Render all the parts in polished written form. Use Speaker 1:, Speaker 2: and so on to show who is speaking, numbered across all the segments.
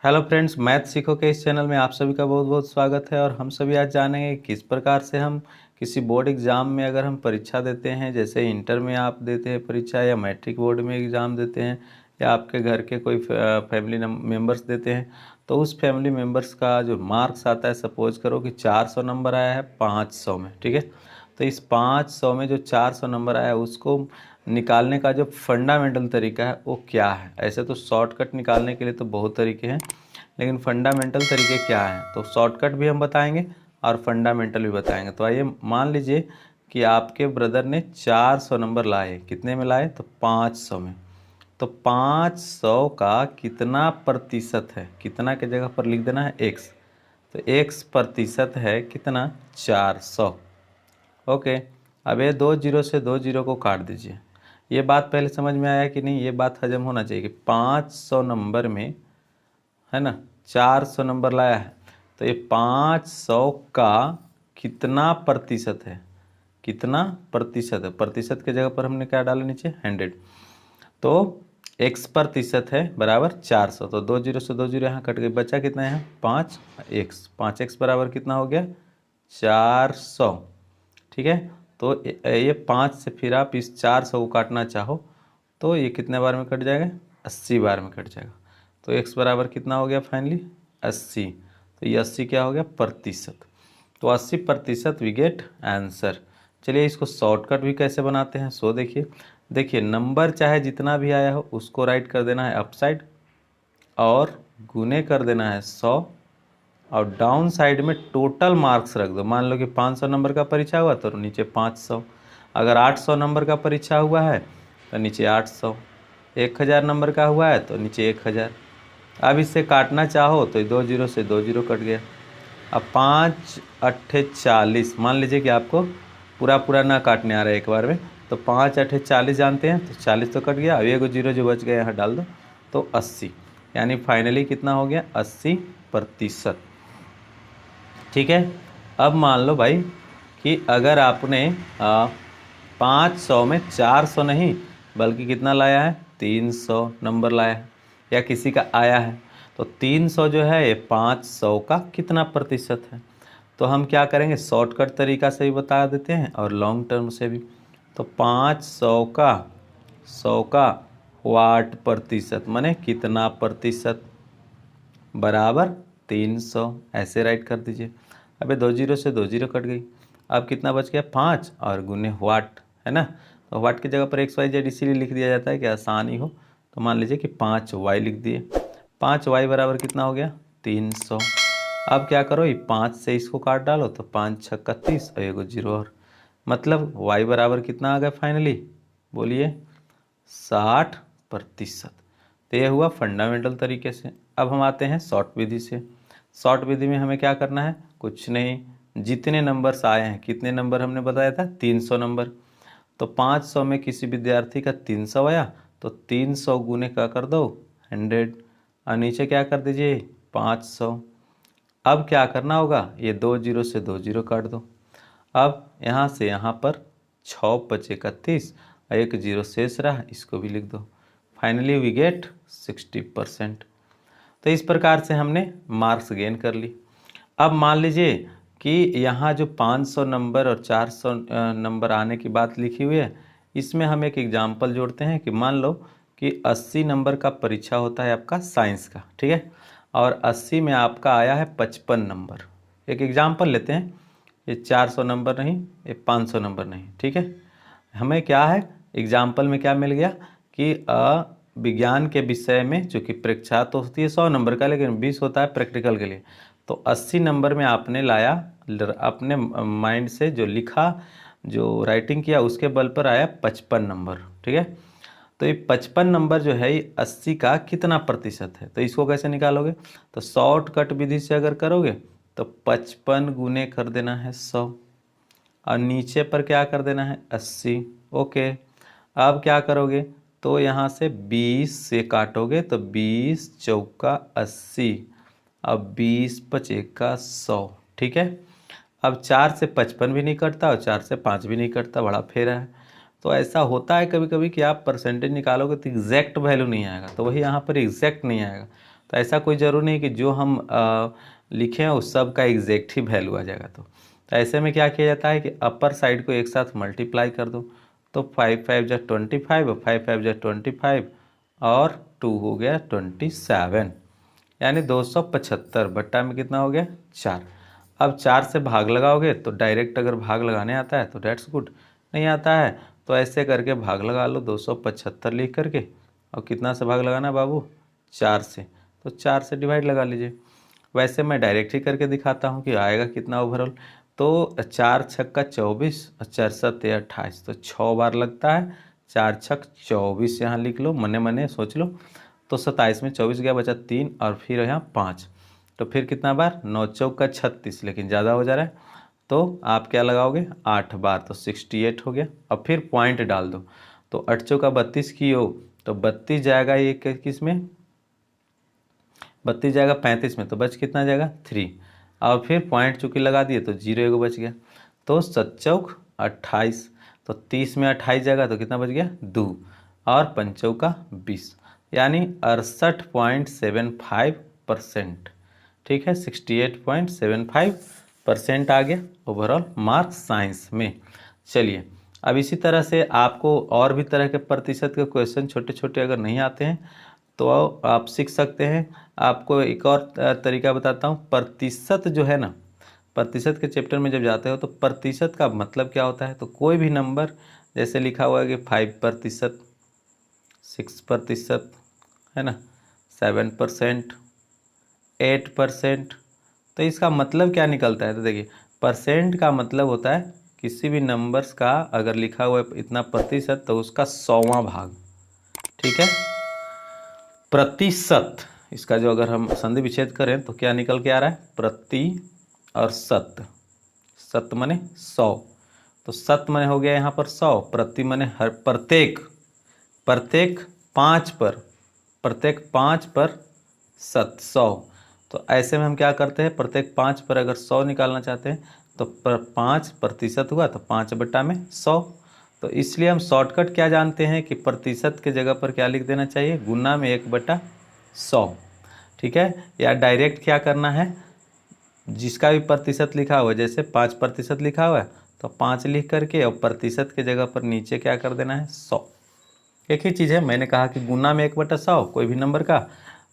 Speaker 1: Hello friends, math सीखो के इस चैनल में आप सभी का बहुत बहुत स्वागत है। और हम सभी आज जानेंगे किस प्रकार से हम किसी बोर्ड एग्ज़ाम में अगर हम परीक्षा देते हैं, जैसे इंटर में आप देते हैं परीक्षा या मैट्रिक बोर्ड में एग्ज़ाम देते हैं या आपके घर के कोई फैमिली मेम्बर्स देते हैं, तो उस फैमिली मेम्बर्स का जो मार्क्स आता है, सपोज करो कि 400 नंबर आया है 500 में, ठीक है। तो इस 500 में जो 400 नंबर आया है उसको निकालने का जो फंडामेंटल तरीका है वो क्या है। ऐसे तो शॉर्टकट निकालने के लिए तो बहुत तरीके हैं, लेकिन फंडामेंटल तरीके क्या हैं, तो शॉर्टकट भी हम बताएंगे और फंडामेंटल भी बताएंगे। तो आइए मान लीजिए कि आपके ब्रदर ने 400 नंबर लाए, कितने में लाए, तो 500 में। तो 500 का कितना प्रतिशत है, कितना के जगह पर लिख देना है x। तो x प्रतिशत है कितना, 400। ओके, अब ये 2 जीरो से 2 जीरो को काट दीजिए। ये बात पहले समझ में आया कि नहीं, ये बात हजम होना चाहिए कि 500 नंबर में, है ना, 400 नंबर लाया है, तो ये 500 का कितना प्रतिशत है, कितना प्रतिशत है। प्रतिशत के जगह पर हमने क्या डाला नीचे, 100। तो x प्रतिशत है बराबर 400। तो 2 जीरो से 2 जीरो यहाँ कट गई, बचा कितना है, 5x। 5x बराबर कितना हो गया, 400। ठीक है। तो ये 5 से फिर आप इस 400 को काटना चाहो तो ये कितने बार में कट जाएगा, 80 बार में कट जाएगा। तो x बराबर कितना हो गया फाइनली, 80। तो ये 80 क्या हो गया, प्रतिशत। तो 80% वी गेट आंसर। चलिए इसको शॉर्टकट भी कैसे बनाते हैं, सो देखिए नंबर चाहे जितना भी आया हो उसको राइट कर देना है अपसाइड और गुने कर देना है 100 और डाउन साइड में टोटल मार्क्स रख दो। मान लो कि 500 नंबर का परीक्षा हुआ तो नीचे 500, अगर 800 नंबर का परीक्षा हुआ है तो नीचे 800, 1000 नंबर का हुआ है तो नीचे 1000। अब इससे काटना चाहो तो 2 जीरो से 2 जीरो कट गया। अब 5 अट्ठे 40, मान लीजिए कि आपको पूरा पूरा ना काटने आ रहा है एक बार में, तो 5 अट्ठे 40 जानते हैं, तो 40 तो कट गया। अब एक जीरो जो बच गया यहाँ डाल दो तो 80, यानी फाइनली कितना हो गया, 80%। ठीक है। अब मान लो भाई कि अगर आपने 500 में 400 नहीं बल्कि कितना लाया है, 300 नंबर लाया है या किसी का आया है, तो 300 जो है ये 500 का कितना प्रतिशत है। तो हम क्या करेंगे, शॉर्टकट तरीका से भी बता देते हैं और लॉन्ग टर्म से भी। तो 500 का 100 का वाट प्रतिशत माने कितना प्रतिशत, बराबर 300, ऐसे राइट कर दीजिए। अबे 2 जीरो से 2 जीरो कट गई। अब कितना बच गया, 5 और गुने वाट, है ना। तो वाट की जगह पर XYZ इसीलिए लिख दिया जाता है कि आसानी हो। तो मान लीजिए कि 5y लिख दिए। 5y बराबर कितना हो गया, 300। अब क्या करो, ये 5 से इसको काट डालो तो 5 छक्का 30 और एगो जीरो और, मतलब y बराबर कितना आ गया फाइनली, बोलिए 60%। तो यह हुआ फंडामेंटल तरीके से। अब हम आते हैं शॉर्ट विधि से। शॉर्ट विधि में हमें क्या करना है, कुछ नहीं, जितने नंबर्स आए हैं, कितने नंबर हमने बताया था, 300 नंबर। तो 500 में किसी विद्यार्थी का 300 आया तो 300 गुने का कर दो 100 और नीचे क्या कर दीजिए 500। अब क्या करना होगा, ये 2 जीरो से 2 जीरो काट दो। अब यहाँ से यहाँ पर 6 पचे 31 और एक जीरो शेष रहा, इसको भी लिख दो। Finally we get 60%। तो इस प्रकार से हमने मार्क्स गेन कर ली। अब मान लीजिए कि यहाँ जो 500 नंबर और 400 नंबर आने की बात लिखी हुई है, इसमें हम एक एग्जाम्पल जोड़ते हैं कि मान लो कि 80 नंबर का परीक्षा होता है आपका साइंस का, ठीक है, और 80 में आपका आया है 55 नंबर। एक एग्जाम्पल लेते हैं, ये 400 नंबर नहीं, ये 500 नंबर नहीं, ठीक है। हमें क्या है, एग्जाम्पल में क्या मिल गया कि विज्ञान के विषय में, जो कि परीक्षा तो होती है 100 नंबर का, लेकिन 20 होता है प्रैक्टिकल के लिए। तो 80 नंबर में आपने लाया, अपने माइंड से जो लिखा, जो राइटिंग किया, उसके बल पर आया 55 नंबर, ठीक है। तो ये 55 नंबर जो है ये 80 का कितना प्रतिशत है, तो इसको कैसे निकालोगे, तो शॉर्टकट विधि से अगर करोगे तो 55 गुने कर देना है 100 और नीचे पर क्या कर देना है 80। ओके, अब क्या करोगे, तो यहाँ से 20 से काटोगे तो 20 चौका 80, अब 20 पचेका 100, ठीक है। अब 4 से 55 भी नहीं कटता और 4 से 5 भी नहीं कटता, बड़ा फेरा है। तो ऐसा होता है कभी कभी कि आप परसेंटेज निकालोगे तो एग्जैक्ट वैल्यू नहीं आएगा, तो वही यहाँ पर एग्जैक्ट नहीं आएगा। तो ऐसा कोई ज़रूरी नहीं कि जो हम लिखे हैं उस सब का एग्जैक्ट ही वैल्यू आ जाएगा। तो ऐसे में क्या किया जाता है कि अपर साइड को एक साथ मल्टीप्लाई कर दो, तो 5 5 जा 25 और 5 5 जा 25 और 2 हो गया 27, यानी 275 बट्टा में कितना हो गया 4। अब 4 से भाग लगाओगे तो डायरेक्ट अगर भाग लगाने आता है तो डेट्स गुड, नहीं आता है तो ऐसे करके भाग लगा लो 275 लिख करके, और कितना से भाग लगाना बाबू 4 से, तो 4 से डिवाइड लगा लीजिए। वैसे मैं डायरेक्ट ही करके दिखाता हूँ कि आएगा कितना ओवरऑल। तो 4 छक्का 24 और 4 सत्ते 28, तो 6 बार लगता है, 4 छक 24 यहाँ लिख लो, मने मने सोच लो। तो 27 में 24 गया, बचा 3 और फिर यहाँ 5, तो फिर कितना बार 9 चौका 36, लेकिन ज़्यादा हो जा रहा है तो आप क्या लगाओगे 8 बार, तो 68 हो गया। अब फिर पॉइंट डाल दो, तो 8 चौका 32 की हो तो 32 जाएगा ये किस में, 32 जाएगा 35 में, तो बच कितना जाएगा 3, और फिर पॉइंट चूँकि लगा दिए तो 0 एगो बच गया। तो 7 चौक 28, तो 30 में 28 जाएगा तो कितना बच गया 2, और 5 चौका 20, यानी 68.75%। ठीक है, 68.75% आ गया ओवरऑल मार्क्स साइंस में। चलिए, अब इसी तरह से आपको और भी तरह के प्रतिशत के क्वेश्चन छोटे छोटे अगर नहीं आते हैं तो आप सीख सकते हैं। आपको एक और तरीका बताता हूँ। प्रतिशत जो है ना, प्रतिशत के चैप्टर में जब जाते हो तो प्रतिशत का मतलब क्या होता है, तो कोई भी नंबर जैसे लिखा हुआ है कि 5%, 6%, है ना, 7%, 8%, तो इसका मतलब क्या निकलता है, तो देखिए परसेंट का मतलब होता है किसी भी नंबर्स का अगर लिखा हुआ है इतना प्रतिशत तो उसका 100वां भाग। ठीक है, प्रतिशत, इसका जो अगर हम संधि विच्छेद करें तो क्या निकल के आ रहा है, प्रति और सत, सत मने 100, तो सत मने हो गया यहाँ पर 100, प्रति मने हर प्रत्येक, प्रत्येक 5 पर, प्रत्येक 5 पर सत 100। तो ऐसे में हम क्या करते हैं, प्रत्येक 5 पर अगर 100 निकालना चाहते हैं तो 5% हुआ तो 5 बट्टा में 100। तो इसलिए हम शॉर्टकट क्या जानते हैं कि प्रतिशत के जगह पर क्या लिख देना चाहिए, गुना में 1/100। ठीक है, या डायरेक्ट क्या करना है, जिसका भी प्रतिशत लिखा हुआ है, जैसे 5% लिखा हुआ है तो 5 लिख करके और प्रतिशत के जगह पर नीचे क्या कर देना है 100। एक ही चीज़ है, मैंने कहा कि गुना में 1/100 कोई भी नंबर का,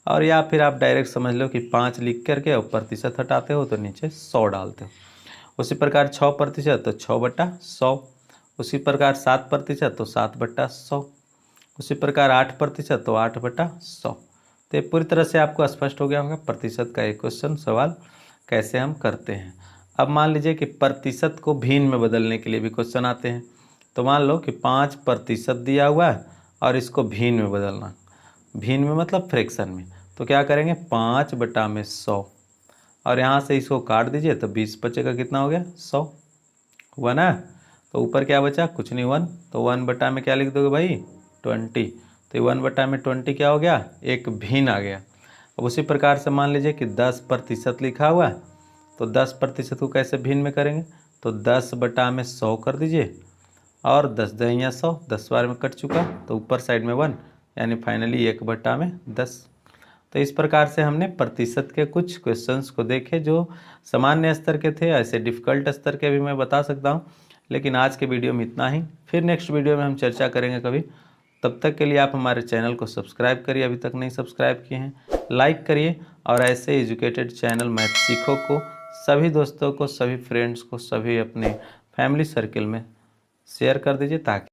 Speaker 1: और या फिर आप डायरेक्ट समझ लो कि 5 लिख करके और प्रतिशत हटाते हो तो नीचे 100 डालते हो। उसी प्रकार 6% तो 6/100, उसी प्रकार 7% तो 7/100, उसी प्रकार 8% तो 8/100। तो ये पूरी तरह से आपको स्पष्ट हो गया होगा प्रतिशत का एक क्वेश्चन सवाल कैसे हम करते हैं। अब मान लीजिए कि प्रतिशत को भिन्न में बदलने के लिए भी क्वेश्चन आते हैं। तो मान लो कि 5% दिया हुआ है और इसको भिन्न में बदलना, भिन्न में मतलब फ्रैक्शन में, तो क्या करेंगे 5/100, और यहाँ से इसको काट दीजिए तो 20 बचेगा, कितना हो गया 100 हुआ ना। तो ऊपर क्या बचा, कुछ नहीं 1, तो 1 बटा में क्या लिख दोगे भाई 20, तो 1 बटा में 20 क्या हो गया, एक भिन्न आ गया। अब उसी प्रकार से मान लीजिए कि 10% लिखा हुआ है, तो 10% को कैसे भिन्न में करेंगे, तो 10 बटा में 100 कर दीजिए, और 10 दहिया 100, 10 बार में कट चुका, तो ऊपर साइड में 1, यानी फाइनली 1/10। तो इस प्रकार से हमने प्रतिशत के कुछ क्वेश्चंस को देखे जो सामान्य स्तर के थे, ऐसे डिफ़िकल्ट स्तर के भी मैं बता सकता हूँ। लेकिन आज के वीडियो में इतना ही, फिर नेक्स्ट वीडियो में हम चर्चा करेंगे कभी। तब तक के लिए आप हमारे चैनल को सब्सक्राइब करिए, अभी तक नहीं सब्सक्राइब किए हैं, लाइक करिए, और ऐसे एजुकेटेड चैनल मैथ सीखो को सभी दोस्तों को, सभी फ्रेंड्स को, सभी अपने फैमिली सर्कल में शेयर कर दीजिए ताकि